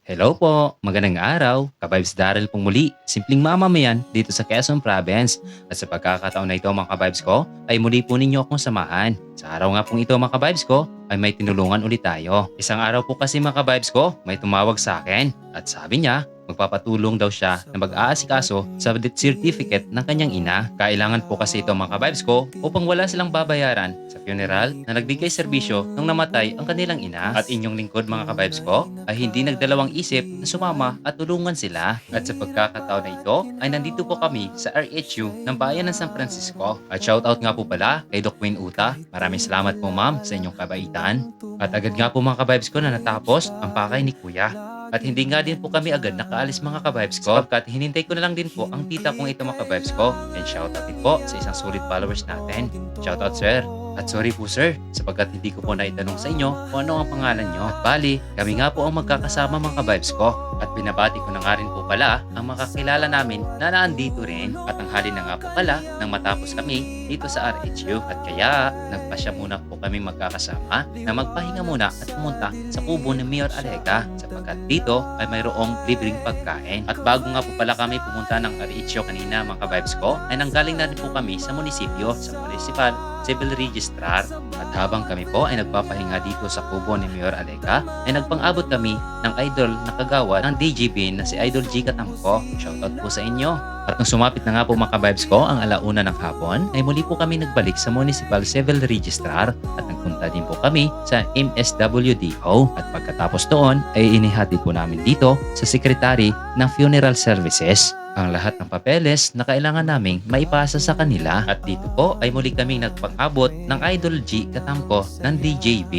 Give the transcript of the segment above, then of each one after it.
Hello po, magandang araw. Kabibes Daryl pong muli, simpleng mamamayan dito sa Quezon Province. At sa pagkakataon na ito mga kabibes ko, ay muli po ninyo akong samahan. Sa araw nga pong ito mga kabibes ko, ay may tinulungan ulit tayo. Isang araw po kasi mga kabibes ko, may tumawag sa akin at sabi niya, magpapatulong daw siya na mag-aasikaso sa death certificate ng kanyang ina. Kailangan po kasi ito mga kabibes ko upang wala silang babayaran sa funeral na nagbigay serbisyo nung namatay ang kanilang ina. At inyong lingkod mga kabibes ko ay hindi nagdalawang isip na sumama at tulungan sila. At sa pagkakataon na ito ay nandito po kami sa RHU ng Bayan ng San Francisco. At shoutout nga po pala kay Doc Wayne Uta. Maraming salamat po ma'am sa inyong kabaitan. At agad nga po mga kabibes ko na natapos ang pakay ni Kuya. At hindi nga din po kami agad nakaalis mga kabibes ko sapagkat hinintay ko na lang din po ang tita kong ito mga kabibes ko. And shoutout din po sa isang solid followers natin. Shoutout sir. At sorry po sir, sapagkat hindi ko po naitanong sa inyo kung ano ang pangalan nyo. At bali, kami nga po ang magkakasama mga kabibes ko. At binabati ko na nga rin po pala ang makakilala namin na naandito rin. At ang hali na nga po pala nang matapos kami dito sa RHU. At kaya, nagpasya muna po kami magkakasama na magpahinga muna at pumunta sa kubo ni Mayor Alega sapagkat dito ay mayroong libreng pagkain. At bago nga po pala kami pumunta ng RHU kanina mga kabibes ko, ay nanggaling na rin po kami sa munisipyo, sa Municipal Civil Registrar. At habang kami po ay nagpapahinga dito sa kubo ni Mayor Alega, ay nagpang-abot kami ng idol na kagawad ng DGB na si Idol G Katamko. Shoutout po sa inyo. At nung sumapit na nga po mga kabibes ko ang alauna ng hapon, ay muli po kami nagbalik sa Municipal Civil Registrar at nagpunta din po kami sa MSWDO. At pagkatapos doon ay inihati po namin dito sa Secretary ng Funeral Services ang lahat ng papeles na kailangan naming maipasa sa kanila. At dito po ay muli kaming nagpang-abot ng Idol G Katamko ng DJB.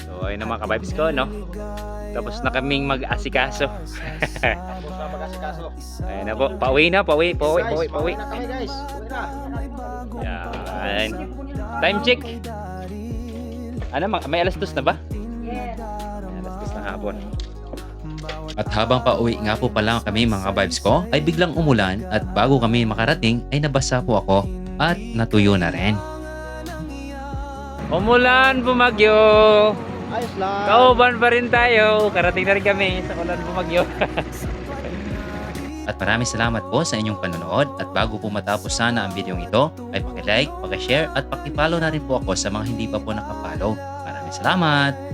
So ayun na mga kabibes ko, no? Tapos na kaming mag-asikaso. Tapos na mag-asikaso. Ayun na po, pauwi na, pauwi. Pauwi na kami guys. Uwi na. Yan. Time check. Ano, may alas 2 na ba? Yes. Alas 2 na hapon. At habang pauwi nga po pala kami mga vibes ko, ay biglang umulan at bago kami makarating ay nabasa po ako at natuyo na rin. Umulan, bumagyo! Ayos lang. Kauban pa rin tayo. Karating na rin kami sa ulan, bumagyo. At maraming salamat po sa inyong panonood at bago po matapos sana ang video ito ay paki-like, paki-share at paki-follow na rin po ako sa mga hindi pa po nakapollow. Maraming salamat!